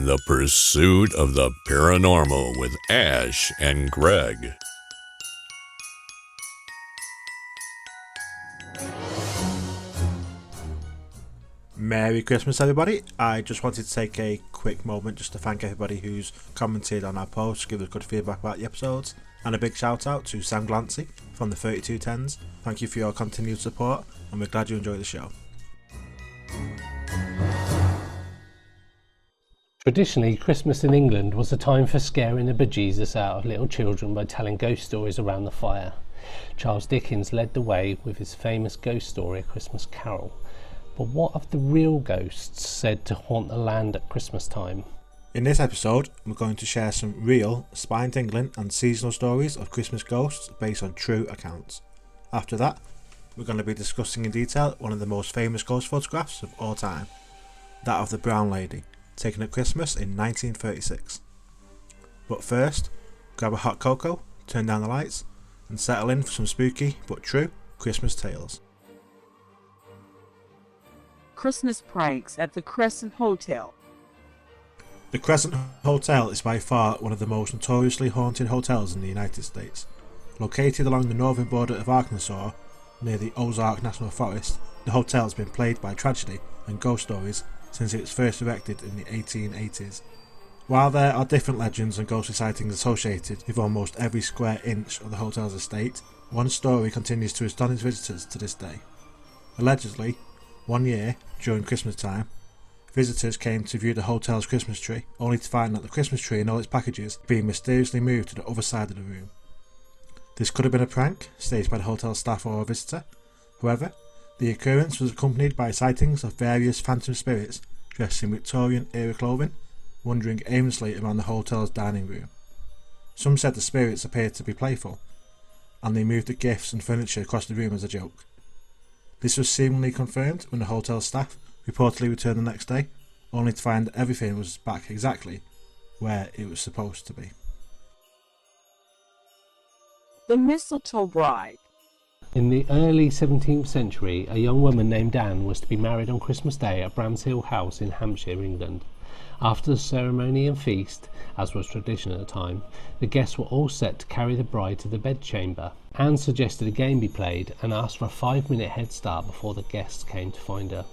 The Pursuit of the Paranormal with Ash and Greg. Merry Christmas, everybody. I just wanted to take a quick moment just to thank everybody who's commented on our posts, give us good feedback about the episodes, and a big shout out to Sam Glancy from the 3210s. Thank you for your continued support, and we're glad you enjoy the show. Traditionally, Christmas in England was a time for scaring the bejesus out of little children by telling ghost stories around the fire. Charles Dickens led the way with his famous ghost story, A Christmas Carol. But what have the real ghosts said to haunt the land at Christmas time? In this episode, we're going to share some real, spine-tingling and seasonal stories of Christmas ghosts based on true accounts. After that, we're going to be discussing in detail one of the most famous ghost photographs of all time, that of the Brown Lady, taken at Christmas in 1936. But first, grab a hot cocoa, turn down the lights, and settle in for some spooky but true Christmas tales. Christmas pranks at the Crescent Hotel. The Crescent Hotel is by far one of the most notoriously haunted hotels in the United States. Located along the northern border of Arkansas, near the Ozark National Forest, the hotel has been plagued by tragedy and ghost stories since it was first erected in the 1880s. While there are different legends and ghostly sightings associated with almost every square inch of the hotel's estate, one story continues to astonish visitors to this day. Allegedly, one year, during Christmas time, visitors came to view the hotel's Christmas tree, only to find that the Christmas tree and all its packages had been mysteriously moved to the other side of the room. This could have been a prank, staged by the hotel staff or a visitor. However, the occurrence was accompanied by sightings of various phantom spirits dressed in Victorian-era clothing, wandering aimlessly around the hotel's dining room. Some said the spirits appeared to be playful, and they moved the gifts and furniture across the room as a joke. This was seemingly confirmed when the hotel staff reportedly returned the next day, only to find that everything was back exactly where it was supposed to be. The Mistletoe Bride. In the early 17th century, a young woman named Anne was to be married on Christmas Day at Bramshall house in Hampshire, England. After the ceremony and feast, as was tradition at the time, the guests were all set to carry the bride to the bedchamber. Anne suggested a game be played and asked for a 5-minute head start before the guests came to find her.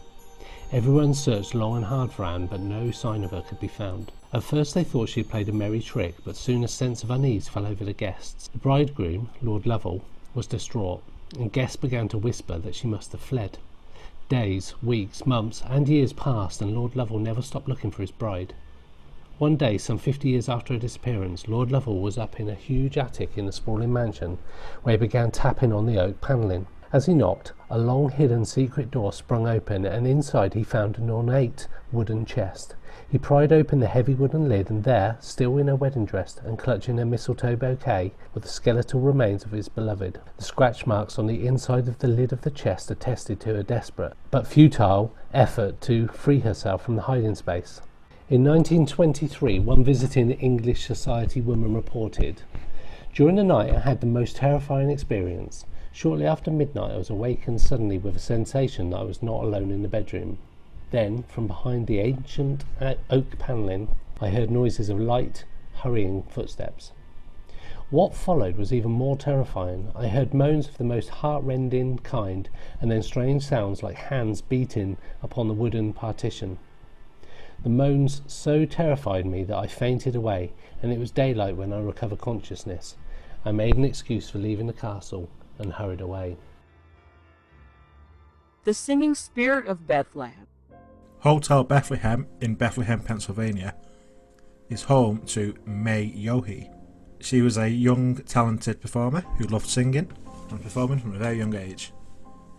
Everyone searched long and hard for Anne, but no sign of her could be found. At first they thought she had played a merry trick, but soon a sense of unease fell over the guests. The bridegroom, Lord Lovell, was distraught, and guests began to whisper that she must have fled. Days, weeks, months and years passed, and Lord Lovell never stopped looking for his bride. One day, some 50 years after her disappearance, Lord Lovell was up in a huge attic in the sprawling mansion, where he began tapping on the oak panelling. As he knocked, a long hidden secret door sprung open, and inside he found an ornate wooden chest. He pried open the heavy wooden lid, and there, still in her wedding dress and clutching a mistletoe bouquet, were the skeletal remains of his beloved. The scratch marks on the inside of the lid of the chest attested to a desperate but futile effort to free herself from the hiding space. In 1923, one visiting English society woman reported, "During the night I had the most terrifying experience. Shortly after midnight I was awakened suddenly with a sensation that I was not alone in the bedroom. Then, from behind the ancient oak panelling, I heard noises of light, hurrying footsteps. What followed was even more terrifying. I heard moans of the most heart-rending kind, and then strange sounds like hands beating upon the wooden partition. The moans so terrified me that I fainted away, and it was daylight when I recovered consciousness. I made an excuse for leaving the castle and hurried away." The Singing Spirit of Bethlehem. Hotel Bethlehem in Bethlehem, Pennsylvania, is home to May Yohe. She was a young, talented performer who loved singing and performing from a very young age.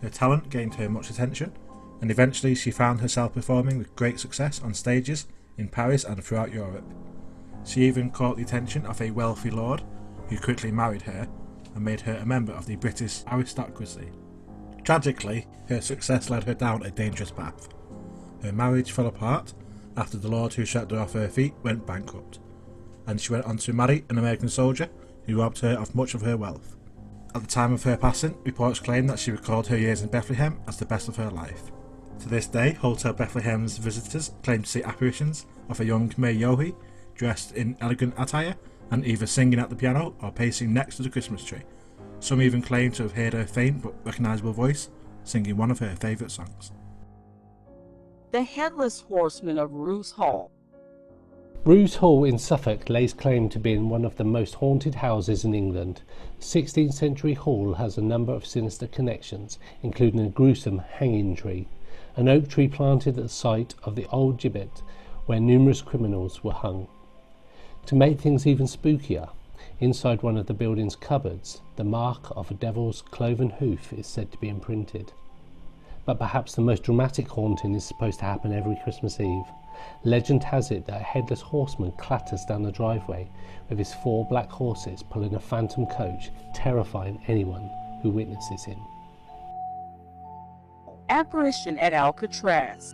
Her talent gained her much attention, and eventually she found herself performing with great success on stages in Paris and throughout Europe. She even caught the attention of a wealthy lord, who quickly married her and made her a member of the British aristocracy. Tragically, her success led her down a dangerous path. Her marriage fell apart after the lord who swept her off her feet went bankrupt, and she went on to marry an American soldier who robbed her of much of her wealth. At the time of her passing, reports claim that she recalled her years in Bethlehem as the best of her life. To this day, Hotel Bethlehem's visitors claim to see apparitions of a young May Yohe dressed in elegant attire and either singing at the piano or pacing next to the Christmas tree. Some even claim to have heard her faint but recognisable voice singing one of her favourite songs. The Headless Horseman of Roos Hall. Roos Hall in Suffolk lays claim to being one of the most haunted houses in England. The 16th century hall has a number of sinister connections, including a gruesome hanging tree, an oak tree planted at the site of the old gibbet where numerous criminals were hung. To make things even spookier, inside one of the building's cupboards, the mark of a devil's cloven hoof is said to be imprinted. But perhaps the most dramatic haunting is supposed to happen every Christmas Eve. Legend has it that a headless horseman clatters down the driveway with his 4 black horses pulling a phantom coach, terrifying anyone who witnesses him. Apparition at Alcatraz.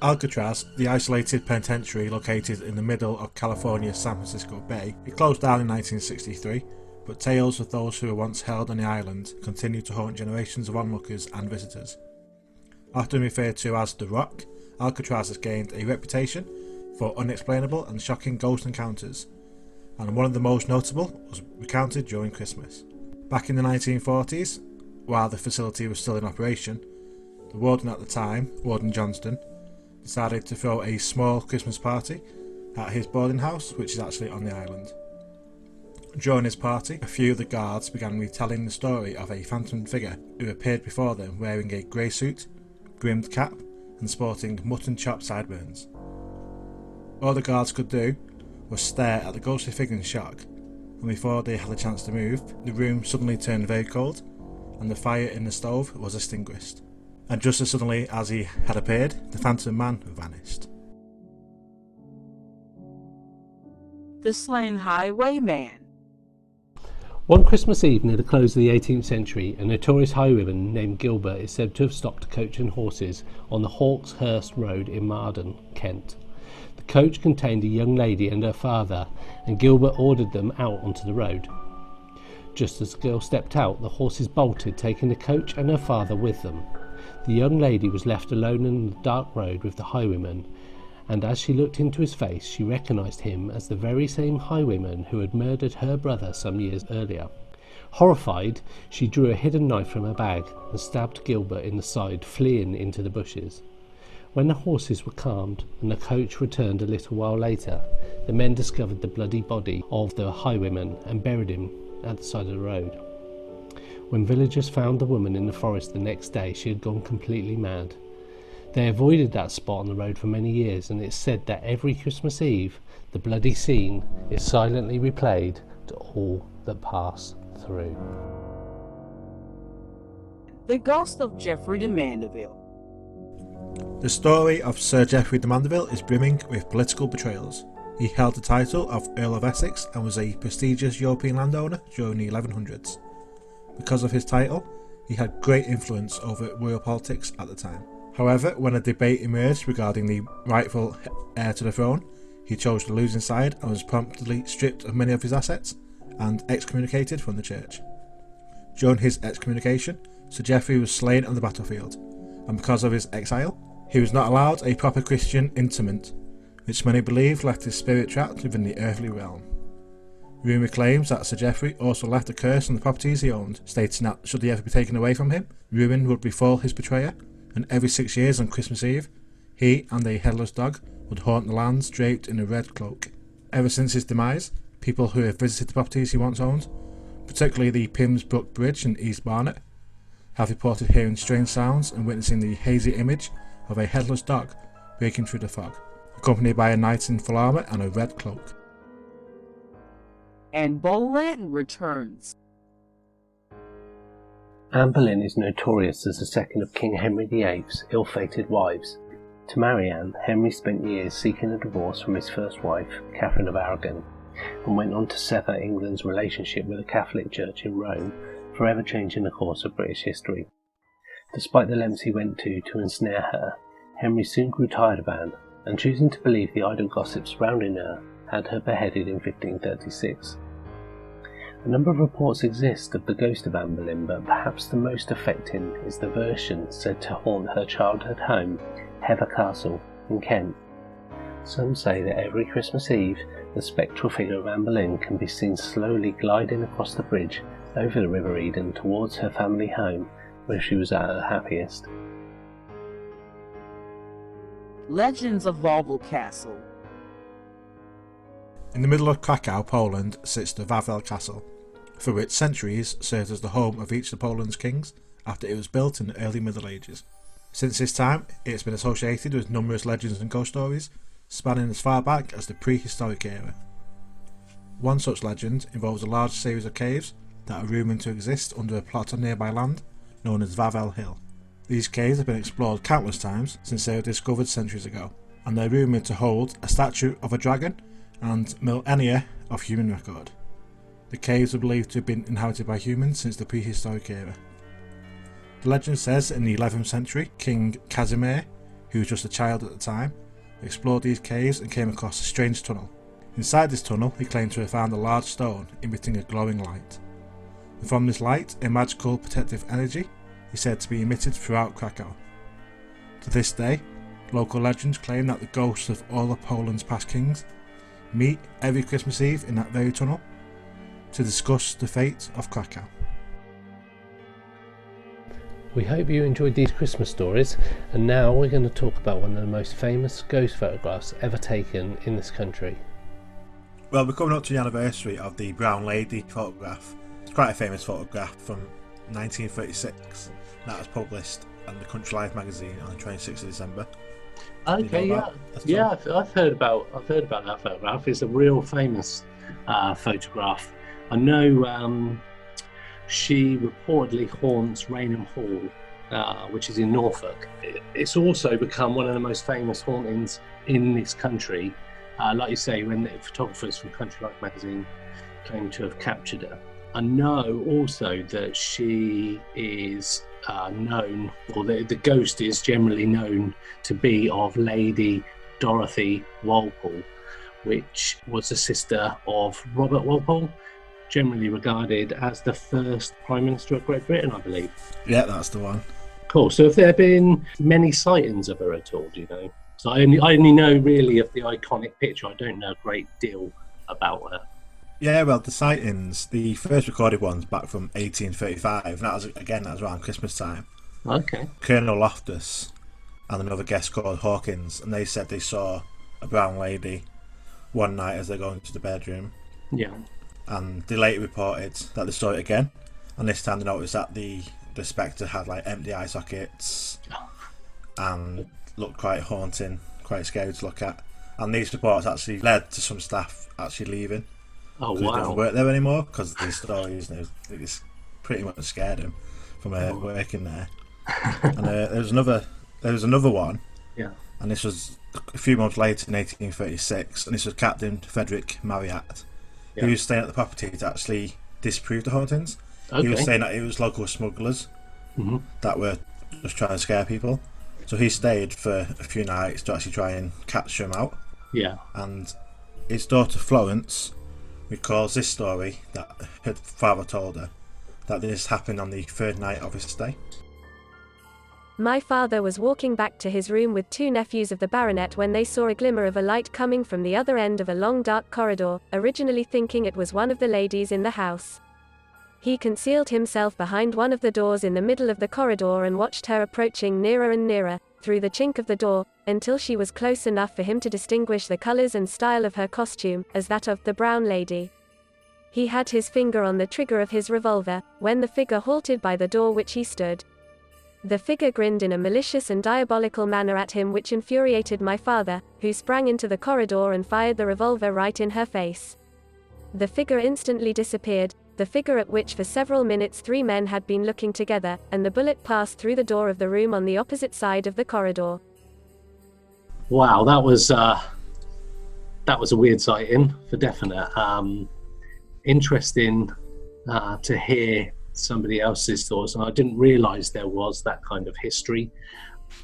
Alcatraz, the isolated penitentiary located in the middle of California's San Francisco Bay, it closed down in 1963, but tales of those who were once held on the island continue to haunt generations of onlookers and visitors. Often referred to as The Rock, Alcatraz has gained a reputation for unexplainable and shocking ghost encounters, and one of the most notable was recounted during Christmas. Back in the 1940s, while the facility was still in operation, the warden at the time, Warden Johnston, decided to throw a small Christmas party at his boarding house, which is actually on the island. During his party, a few of the guards began retelling the story of a phantom figure who appeared before them wearing a grey suit, brimmed cap, and sporting mutton chop sideburns. All the guards could do was stare at the ghostly figure in shock, and before they had a chance to move, the room suddenly turned very cold, and the fire in the stove was extinguished. And just as suddenly as he had appeared, the phantom man vanished. The Slain Highwayman. One Christmas Eve near the close of the 18th century, a notorious highwayman named Gilbert is said to have stopped a coach and horses on the Hawkshurst Road in Marden, Kent. The coach contained a young lady and her father, and Gilbert ordered them out onto the road. Just as the girl stepped out, the horses bolted, taking the coach and her father with them. The young lady was left alone in the dark road with the highwayman, and as she looked into his face, she recognised him as the very same highwayman who had murdered her brother some years earlier. Horrified, she drew a hidden knife from her bag and stabbed Gilbert in the side, fleeing into the bushes. When the horses were calmed and the coach returned a little while later, the men discovered the bloody body of the highwayman and buried him at the side of the road. When villagers found the woman in the forest the next day, she had gone completely mad. They avoided that spot on the road for many years, and it's said that every Christmas Eve, the bloody scene is silently replayed to all that pass through. The Ghost of Geoffrey de Mandeville. The story of Sir Geoffrey de Mandeville is brimming with political betrayals. He held the title of Earl of Essex and was a prestigious European landowner during the 1100s. Because of his title, he had great influence over royal politics at the time. However, when a debate emerged regarding the rightful heir to the throne, he chose the losing side and was promptly stripped of many of his assets and excommunicated from the church. During his excommunication, Sir Geoffrey was slain on the battlefield, and because of his exile, he was not allowed a proper Christian interment, which many believe left his spirit trapped within the earthly realm. Rumour claims that Sir Geoffrey also left a curse on the properties he owned, stating that should they ever be taken away from him, ruin would befall his betrayer, and every 6 years on Christmas Eve, he and a headless dog would haunt the lands draped in a red cloak. Ever since his demise, people who have visited the properties he once owned, particularly the Pims Brook Bridge in East Barnet, have reported hearing strange sounds and witnessing the hazy image of a headless dog breaking through the fog, accompanied by a knight in full armour and a red cloak. Anne Boleyn returns. Anne Boleyn is notorious as the second of King Henry VIII's ill-fated wives. To marry Anne, Henry spent years seeking a divorce from his first wife, Catherine of Aragon, and went on to sever England's relationship with the Catholic Church in Rome, forever changing the course of British history. Despite the lengths he went to ensnare her, Henry soon grew tired of Anne, and choosing to believe the idle gossip surrounding her, had her beheaded in 1536. A number of reports exist of the ghost of Anne Boleyn, but perhaps the most affecting is the version said to haunt her childhood home, Heather Castle, in Kent. Some say that every Christmas Eve, the spectral figure of Anne Boleyn can be seen slowly gliding across the bridge over the River Eden towards her family home, where she was at her happiest. Legends of Wawel Castle. In the middle of Krakow, Poland, sits the Wawel Castle, for which centuries served as the home of each of Poland's kings after it was built in the early Middle Ages. Since this time, it's been associated with numerous legends and ghost stories, spanning as far back as the prehistoric era. One such legend involves a large series of caves that are rumoured to exist under a plot of nearby land known as Wawel Hill. These caves have been explored countless times since they were discovered centuries ago, and they're rumoured to hold a statue of a dragon and millennia of human record. The caves are believed to have been inhabited by humans since the prehistoric era. The legend says in the 11th century, King Casimir, who was just a child at the time, explored these caves and came across a strange tunnel. Inside this tunnel, he claimed to have found a large stone emitting a glowing light. And from this light, a magical protective energy is said to be emitted throughout Krakow. To this day, local legends claim that the ghosts of all of Poland's past kings meet every Christmas Eve in that very tunnel to discuss the fate of Krakow. We hope you enjoyed these Christmas stories, and now we're going to talk about one of the most famous ghost photographs ever taken in this country. Well, we're coming up to the anniversary of the Brown Lady photograph. It's quite a famous photograph from 1936 that was published in the Country Life magazine on the 26th of December. Okay, yeah, I've heard about that photograph. It's a real famous photograph. I know she reportedly haunts Raynham Hall, which is in Norfolk. It's also become one of the most famous hauntings in this country. Like you say, when the photographers from Country Life magazine claim to have captured her. I know also that she is known, or the ghost is generally known to be of Lady Dorothy Walpole, which was a sister of Robert Walpole, generally regarded as the first Prime Minister of Great Britain, I believe. Yeah, that's the one. Cool. So have there been many sightings of her at all, do you know? So I only know really of the iconic picture. I don't know a great deal about her. Yeah, well, the sightings, the first recorded one's back from 1835, and that was around Christmas time. Okay. Colonel Loftus and another guest called Hawkins, and they said they saw a brown lady one night as they're going to the bedroom. Yeah. And they later reported that they saw it again, and this time they noticed that the spectre had like empty eye sockets and looked quite haunting, quite scary to look at. And these reports actually led to some staff actually leaving. Oh, They wow. don't work there anymore because these stories, it's pretty much scared him from working there. And there was another one. Yeah. And this was a few months later in 1836, and this was Captain Frederick Marryat, who was staying at the property to actually disprove the hauntings. Okay. He was saying that it was local smugglers that were just trying to scare people. So he stayed for a few nights to actually try and catch them out. Yeah. And his daughter Florence recalls this story that her father told her, that this happened on the third night of his stay. My father was walking back to his room with two nephews of the baronet when they saw a glimmer of a light coming from the other end of a long dark corridor, originally thinking it was one of the ladies in the house. He concealed himself behind one of the doors in the middle of the corridor and watched her approaching nearer and nearer, through the chink of the door, until she was close enough for him to distinguish the colours and style of her costume as that of the brown lady. He had his finger on the trigger of his revolver, when the figure halted by the door which he stood. The figure grinned in a malicious and diabolical manner at him, which infuriated my father, who sprang into the corridor and fired the revolver right in her face. The figure instantly disappeared, the figure at which for several minutes three men had been looking together, and the bullet passed through the door of the room on the opposite side of the corridor. Wow, that was a weird sighting for definite. Interesting to hear somebody else's thoughts, and I didn't realise there was that kind of history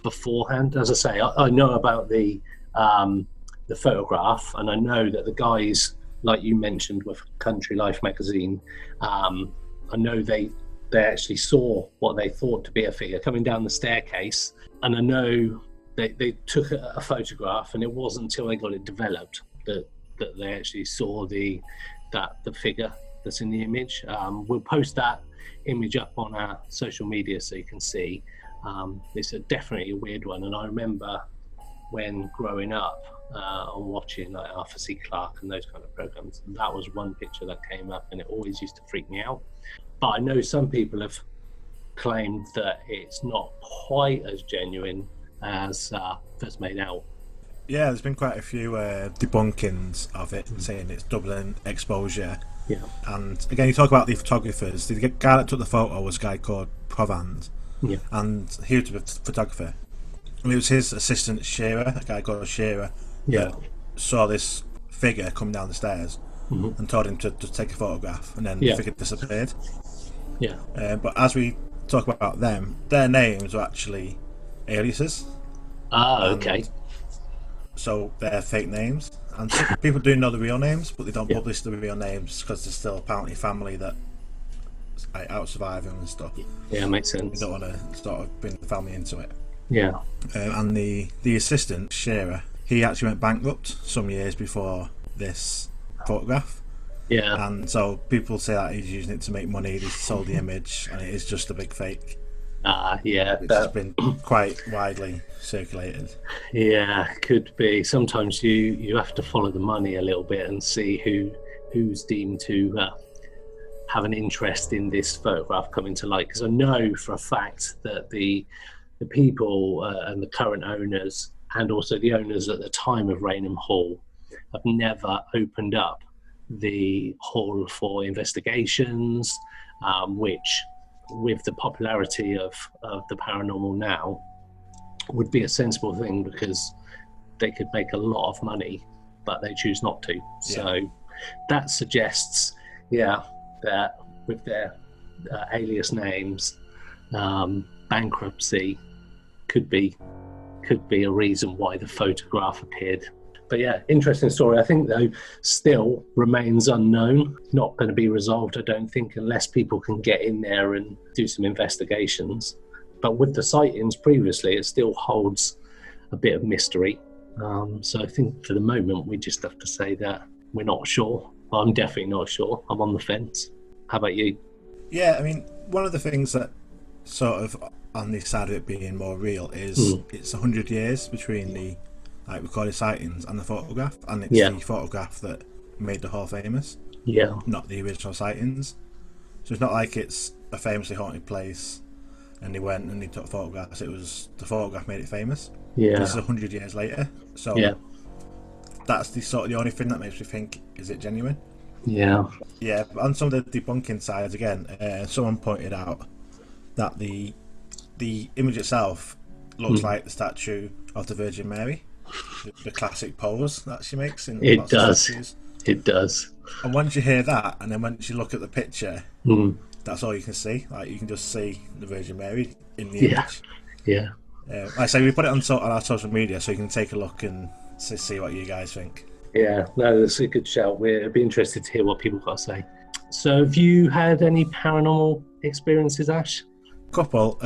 beforehand. As I say, I know about the photograph, and I know that the guys like you mentioned with Country Life magazine, I know they actually saw what they thought to be a figure coming down the staircase, and I know they took a photograph, and it wasn't until they got it developed that they actually saw the figure that's in the image. We'll post that image up on our social media so you can see. It's definitely a weird one, and I remember when growing up and watching like Arthur C. Clarke and those kind of programs, that was one picture that came up, and it always used to freak me out. But I know some people have claimed that it's not quite as genuine as first made out. Yeah, there's been quite a few debunkings of it, saying it's doubling exposure. Yeah. And again, you talk about the photographers. The guy that took the photo was a guy called Provand. Yeah. And he was a photographer. And it was his assistant Shearer, a guy called Shearer, that saw this figure come down the stairs and told him to take a photograph, and then the figure disappeared. Yeah. But as we talk about them, their names are actually aliases. Okay. So they're fake names, and people do know the real names, but they don't publish the real names because there's still apparently family that out surviving and stuff. Yeah, makes sense. They don't want to sort of bring the family into it. Yeah. And the assistant Shearer, he actually went bankrupt some years before this photograph. Yeah. And so people say that he's using it to make money. He sold the image, and it is just a big fake. Yeah. Which has been quite widely circulated. Yeah, could be. Sometimes you have to follow the money a little bit and see who's deemed to have an interest in this photograph coming to light. Because I know for a fact that the people and the current owners, and also the owners at the time of Raynham Hall, have never opened up the hall for investigations, which, with the popularity of the paranormal now, would be a sensible thing, because they could make a lot of money, but they choose not to. So that suggests, that with their alias names, bankruptcy could be a reason why the photograph appeared. But yeah, interesting story. I think, though, still remains unknown. Not going to be resolved, I don't think, unless people can get in there and do some investigations. But with the sightings previously, it still holds a bit of mystery. So I think for the moment, we just have to say that we're not sure. I'm definitely not sure. I'm on the fence. How about you? Yeah, I mean, one of the things that sort of on the side of it being more real is it's 100 years between the recorded sightings and the photograph, and it's the photograph that made the Hall famous, not the original sightings. So it's not like it's a famously haunted place and they went and they took photographs. It was the photograph made it famous. This is 100 years later, so that's the only thing that makes me think, is it genuine? But on some of the debunking sides, again, someone pointed out that the image itself looks like the statue of the Virgin Mary, the classic pose that she makes in lots of statues. It does. And once you hear that, and then once you look at the picture, that's all you can see. Like, you can just see the Virgin Mary in the image. Like I say, we put it on our social media, so you can take a look and see what you guys think. No, that's a good shout. We'd be interested to hear what people got to say. So, have you had any paranormal experiences, Ash? Couple.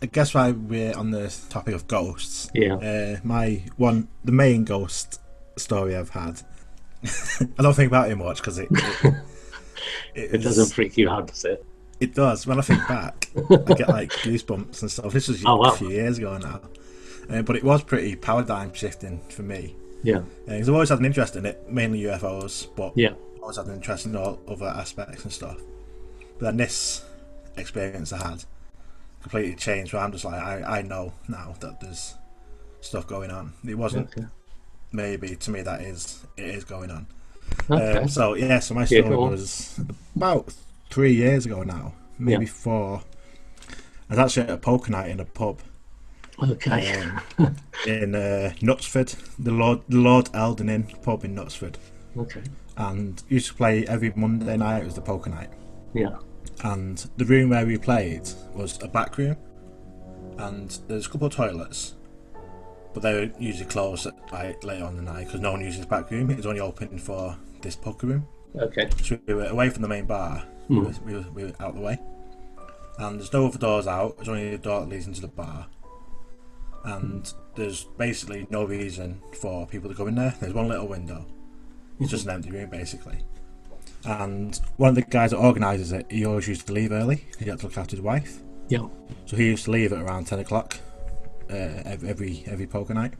I guess while we're on the topic of ghosts, the main ghost story I've had, I don't think about it much because it doesn't freak you out, does it? It does. When I think back, I get like goosebumps and stuff. This was a few years ago now, but it was pretty paradigm shifting for me. Because I've always had an interest in it, mainly UFOs, but I've always had an interest in all other aspects and stuff. But then this experience I had completely changed, where I'm just like, I know now that there's stuff going on. It wasn't maybe, to me, it is going on. So my story was about 3 years ago now, maybe 4. I was actually at a poker night in a pub in Knutsford, the Lord Eldon Inn pub in Knutsford. And used to play every Monday night. It was the poker night. And the room where we played was a back room, and there's a couple of toilets, but they were usually closed at later on in the night because no one uses the back room. It was only open for this poker room. Okay. So we were away from the main bar. We were out the way, and there's no other doors out. There's only a door that leads into the bar, and there's basically no reason for people to go in there. There's one little window. It's just an empty room basically. And one of the guys that organises it, he always used to leave early. He had to look after his wife. Yeah. So he used to leave at around 10 o'clock every poker night.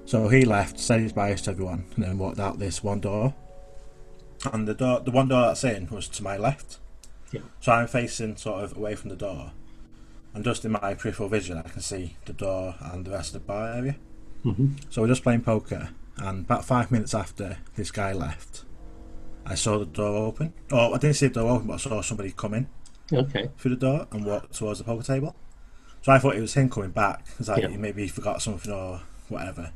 So he left, said his bias to everyone, and then walked out this one door. And the one door that's in was to my left. Yeah. So I'm facing sort of away from the door. And just in my peripheral vision, I can see the door and the rest of the bar area. So we're just playing poker, and about 5 minutes after this guy left, I saw the door open. Oh, I didn't see the door open, but I saw somebody come in through the door and walk towards the poker table. So I thought it was him coming back, because maybe he forgot something or whatever.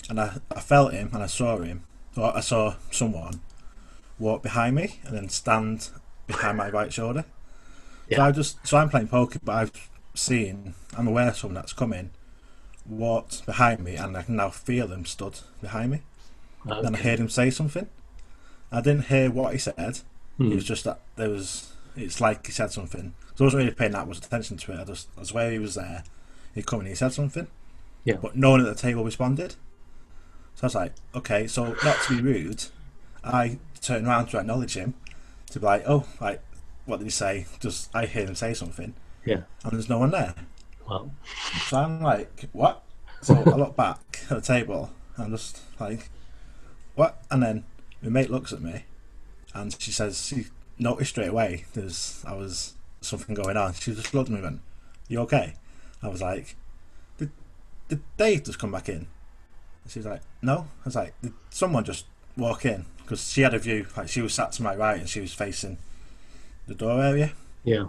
And I felt him, and I saw him, or I saw someone walk behind me and then stand behind my right shoulder. So I'm playing poker, but I'm aware of someone that's coming, walked behind me, and I can now feel them stood behind me. Then I heard him say something. I didn't hear what he said. It was just that it's like he said something. So I wasn't really paying that much attention to it. I was aware he was there. He'd come and he said something. Yeah. But no one at the table responded. So I was like, okay, so not to be rude, I turned around to acknowledge him, to be like, oh, like, what did he say? Just, I heard him say something. Yeah. And there's no one there. Well. So I'm like, what? So I look back at the table, and I'm just like, what? And then my mate looks at me, and she says she noticed straight away I was something going on. She just looked at me and went, you okay? I was like, did Dave just come back in? And she was like, no. I was like, did someone just walk in? Because she had a view, like she was sat to my right and she was facing the door area. Yeah.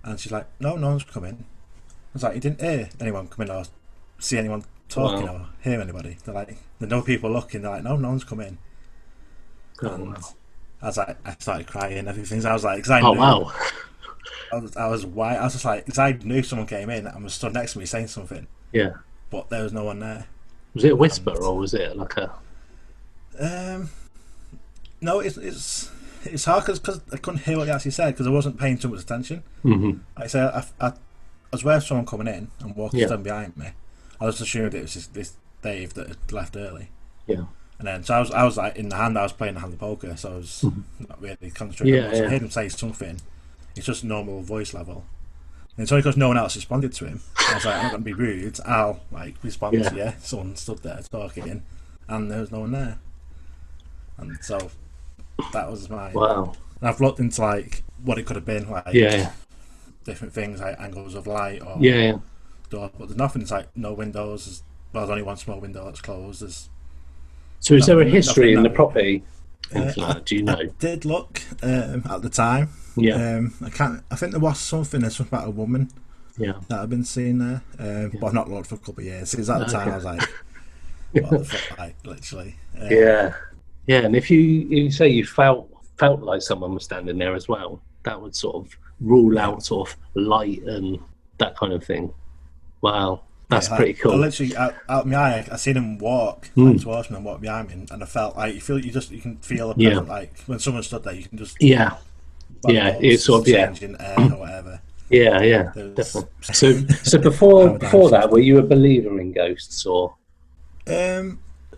And she's like, no one's come in. I was like, you didn't hear anyone come in or see anyone talking or hear anybody? They're like, there's no people looking. They're like, no one's come in. And I was like, I started crying and everything. So I was like, because I knew. Wow. I was white. I was just like, because I knew someone came in and was stood next to me saying something. Yeah. But there was no one there. Was it a whisper or was it like a? No, it's hard because I couldn't hear what he actually said because I wasn't paying too much attention. Mm-hmm. Like I said, I was aware of someone coming in and walking behind me. I just assumed it was this Dave that had left early. Yeah. And then so I was like in the hand. I was playing the hand of poker, so I was not really concentrating. Yeah, So I heard him say something. It's just normal voice level. And it's only because no one else responded to him. I was like, I'm not going to be rude. I'll like respond to you. Someone stood there talking, and there was no one there. And so that was my. Wow. And I've looked into like what it could have been, like different things, like angles of light or door, but there's nothing. It's like no windows. There's only one small window that's closed. So is there a history in the property? Do you know? I did look at the time. Yeah. I think there was something. There's something about a woman. Yeah. That I've been seeing there, but I've not looked for a couple of years. Since at the time, I was like, "What the fuck?" Like literally. Yeah. And if you say you felt like someone was standing there as well, that would sort of rule out sort of light and that kind of thing. Wow. That's pretty cool. I literally out my eye, I seen him walk towards me and walk behind me, and I felt like you can feel a presence, like when someone stood there, you can just it's sort of changing air or whatever. Yeah, definitely. So before that, were you a believer in ghosts or?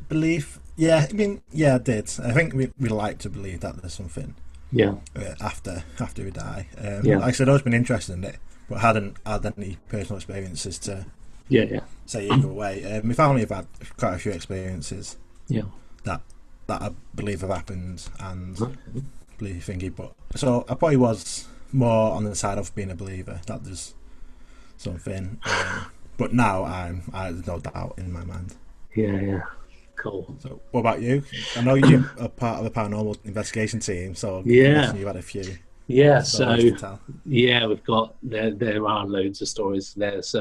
Belief? Yeah, I mean, I did. I think we like to believe that there's something. Yeah. After we die. Like I said, I've always been interested in it, but hadn't had any personal experiences to. Say either way. My family have had quite a few experiences. That I believe have happened and believe thingy. But so I probably was more on the side of being a believer that there's something. But now there's no doubt in my mind. Yeah. Cool. So what about you? I know you're a part of the paranormal investigation team, so you had a few. Yeah. So we've got there are loads of stories. There's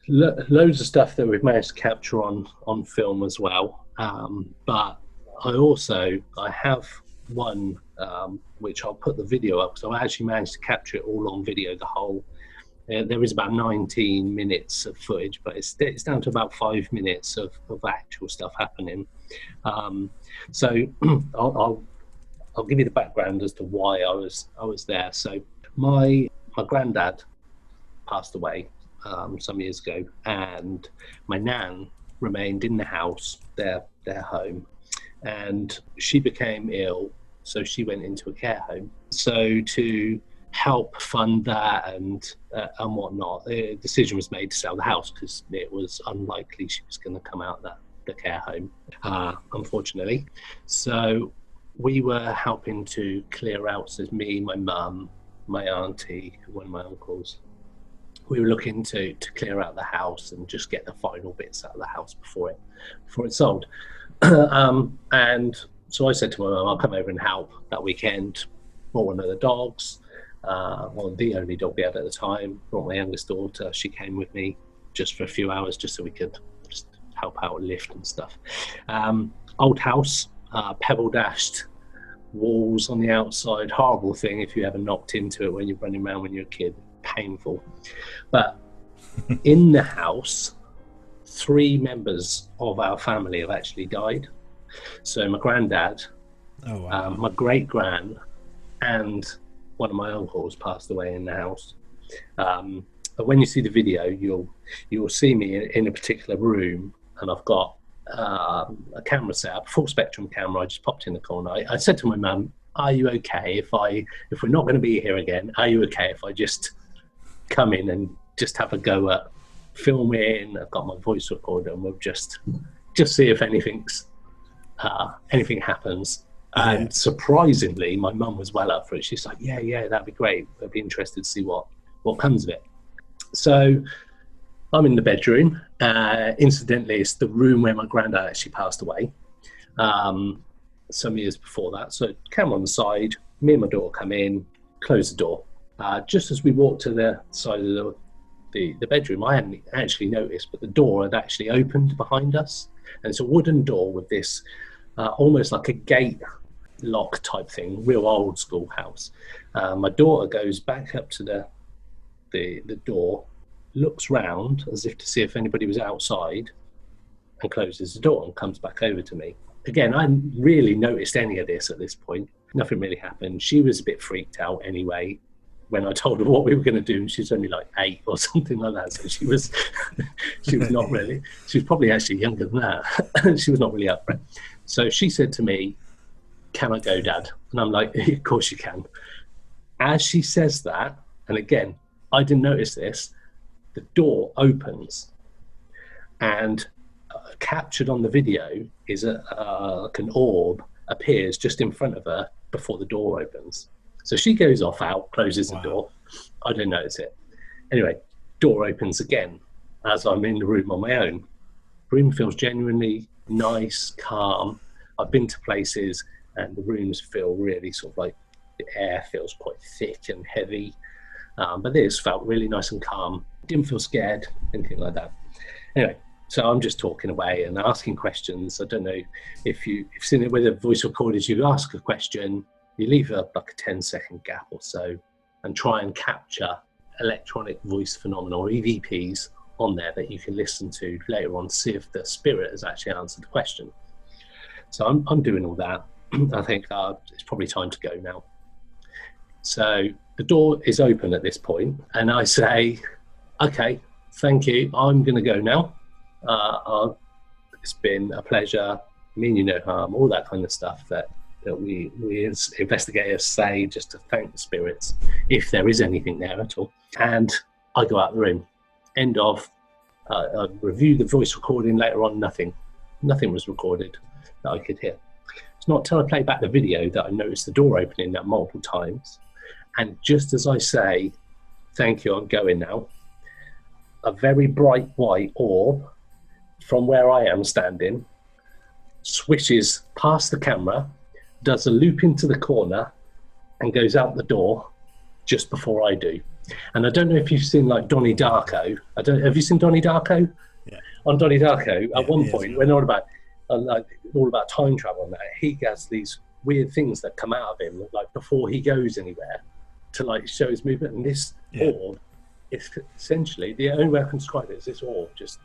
loads of stuff that we've managed to capture on film as well, but I have one which I'll put the video up, so I actually managed to capture it all on video, the whole. There is about 19 minutes of footage, but it's down to about 5 minutes of actual stuff happening. So I'll give you the background as to why I was there. So my granddad passed away some years ago, and my nan remained in the house, their home, and she became ill, so she went into a care home. So to help fund that and whatnot, the decision was made to sell the house because it was unlikely she was going to come out of the care home, unfortunately. So we were helping to clear out, so it's me, my mum, my auntie, one of my uncles. We were looking to clear out the house and just get the final bits out of the house before it sold. And so I said to my mum, I'll come over and help that weekend. Brought one of the dogs, the only dog we had at the time. Brought my youngest daughter. She came with me just for a few hours, just so we could just help out, lift and stuff. Old house, pebble dashed walls on the outside. Horrible thing if you ever knocked into it when you're running around when you're a kid. Painful. But in the house, 3 members of our family have actually died. So my granddad, my great gran, and one of my uncles passed away in the house. But when you see the video, you'll see me in a particular room, and I've got a camera set up, full spectrum camera. I just popped in the corner. I said to my mum, "Are you okay if we're not going to be here again? Are you okay if I just come in and just have a go at filming? I've got my voice recorder, and we'll just see if anything happens." And surprisingly, my mum was well up for it. She's like, yeah, that'd be great. I'd be interested to see what comes of it. So I'm in the bedroom. Incidentally, it's the room where my granddad actually passed away some years before that. So camera on the side, me and my daughter come in, close the door. Just as we walked to the side of the bedroom, I hadn't actually noticed, but the door had actually opened behind us. And it's a wooden door with this almost like a gate lock type thing, real old school house. My daughter goes back up to the door, looks round as if to see if anybody was outside, and closes the door and comes back over to me. Again, I hadn't really noticed any of this at this point. Nothing really happened. She was a bit freaked out anyway when I told her what we were going to do, and she's only like 8 or something like that. So she was not really, she was probably actually younger than that. She was not really up for it. So she said to me, "Can I go, Dad?" And I'm like, "Of course you can." As she says that, and again, I didn't notice this, the door opens, and captured on the video is like an orb appears just in front of her before the door opens. So she goes off out, closes the door. I don't notice it. Anyway, door opens again as I'm in the room on my own. Room feels genuinely nice, calm. I've been to places and the rooms feel really sort of like the air feels quite thick and heavy. But this felt really nice and calm. Didn't feel scared, anything like that. Anyway, so I'm just talking away and asking questions. I don't know if you've seen it with a voice recorders, you ask a question, you leave like a 10-second gap or so and try and capture electronic voice phenomena or EVPs on there that you can listen to later on to see if the spirit has actually answered the question. So I'm doing all that. I think it's probably time to go now. So the door is open at this point and I say, "Okay, thank you. I'm going to go now. It's been a pleasure. Mean you no harm," all that kind of stuff that we as investigators say just to thank the spirits if there is anything there at all. And I go out the room. End of. I review the voice recording later on. Nothing was recorded that I could hear. It's not till I play back the video that I noticed the door opening that multiple times. And just as I say, "Thank you, I'm going now," a very bright white orb from where I am standing swishes past the camera, does a loop into the corner and goes out the door just before I do. And I don't know if you've seen like Donnie Darko. Have you seen Donnie Darko? Yeah. On Donnie Darko, at one point, when all about time travel and that, he has these weird things that come out of him like before he goes anywhere to like show his movement. And this orb is essentially, the only way I can describe it is this orb just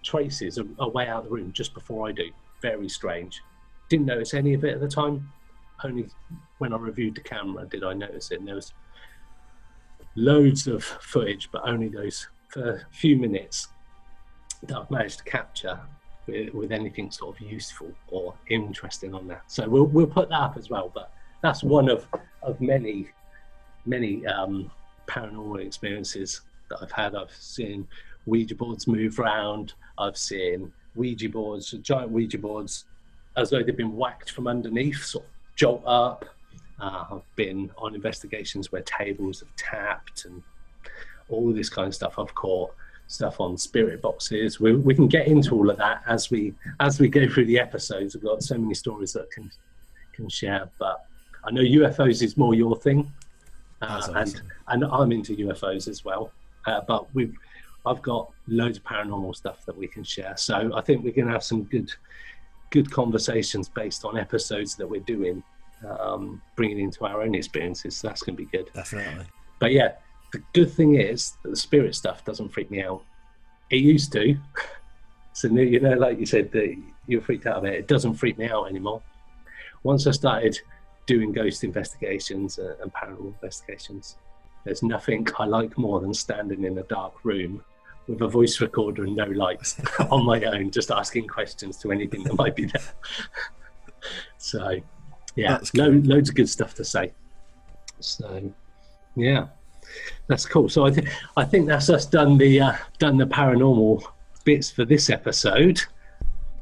traces a way out of the room just before I do. very strange. Didn't notice any of it at the time. Only when I reviewed the camera did I notice it. And there was loads of footage, but only those for a few minutes that I've managed to capture with anything sort of useful or interesting on there. So we'll put that up as well. But that's one of many paranormal experiences that I've had. I've seen Ouija boards move around. I've seen Ouija boards, giant Ouija boards, as though they've been whacked from underneath, sort of jolt up. I've been on investigations where tables have tapped and all this kind of stuff. I've caught stuff on spirit boxes. We can get into all of that as we go through the episodes. I've got so many stories that can share, but I know UFOs is more your thing, and I'm into UFOs as well. But I've got loads of paranormal stuff that we can share. So I think we can have some good conversations based on episodes that we're doing, bringing into our own experiences. So that's going to be good. Definitely. But yeah, the good thing is that the spirit stuff doesn't freak me out. It used to. So, you know, like you said, that you were freaked out of it. It doesn't freak me out anymore. Once I started doing ghost investigations and paranormal investigations, there's nothing I like more than standing in a dark room with a voice recorder and no lights on my own, just asking questions to anything that might be there. So, yeah, loads of good stuff to say. So, yeah, that's cool. So I think that's us done the paranormal bits for this episode.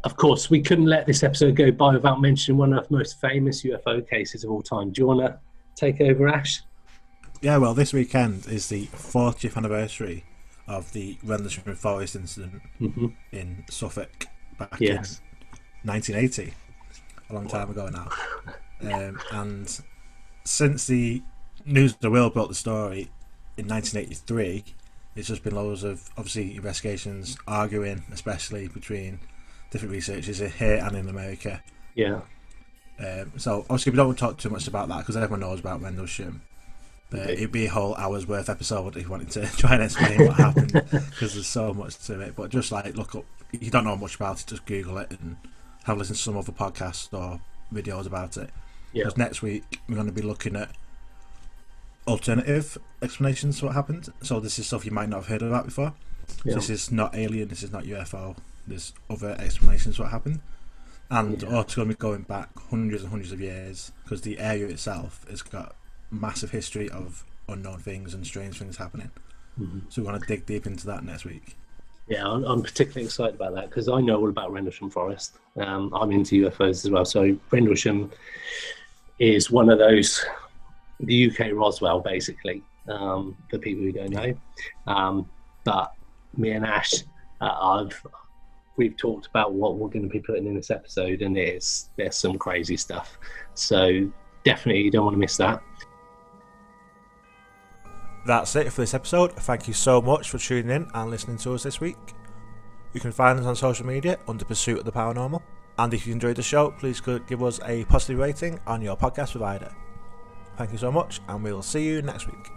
Of course, we couldn't let this episode go by without mentioning one of the most famous UFO cases of all time. Do you want to take over, Ash? Yeah, well, this weekend is the 40th anniversary of the Raynham Forest incident in Suffolk back in 1980, a long time ago now. And since the News of the World brought the story in 1983, it's just been loads of, obviously, investigations, arguing, especially between different researchers here and in America. Yeah. So, obviously, we don't want to talk too much about that because everyone knows about Raynham. It'd be a whole hour's worth episode if you wanted to try and explain what happened, because there's so much to it. But just like look up, you don't know much about it, just Google it and have a listen to some other podcasts or videos about it. Yeah. Because next week we're going to be looking at alternative explanations to what happened. So this is stuff you might not have heard about before. Yeah. This is not alien, this is not UFO. There's other explanations to what happened. And also going to be going back hundreds and hundreds of years, because the area itself has got massive history of unknown things and strange things happening. So we're going to dig deep into that next week. Yeah, I'm particularly excited about that because I know all about Raynham Forest. I'm into UFOs as well. So Raynham is one of those, the UK Roswell, basically, for people who don't know. But me and Ash, we've talked about what we're going to be putting in this episode, and there's some crazy stuff. So definitely you don't want to miss that. That's it for this episode. Thank you so much for tuning in and listening to us this week. You can find us on social media under Pursuit of the Paranormal. And if you enjoyed the show, please give us a positive rating on your podcast provider. Thank you so much, and we'll see you next week.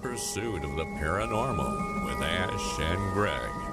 Pursuit of the Paranormal with Ash and Greg.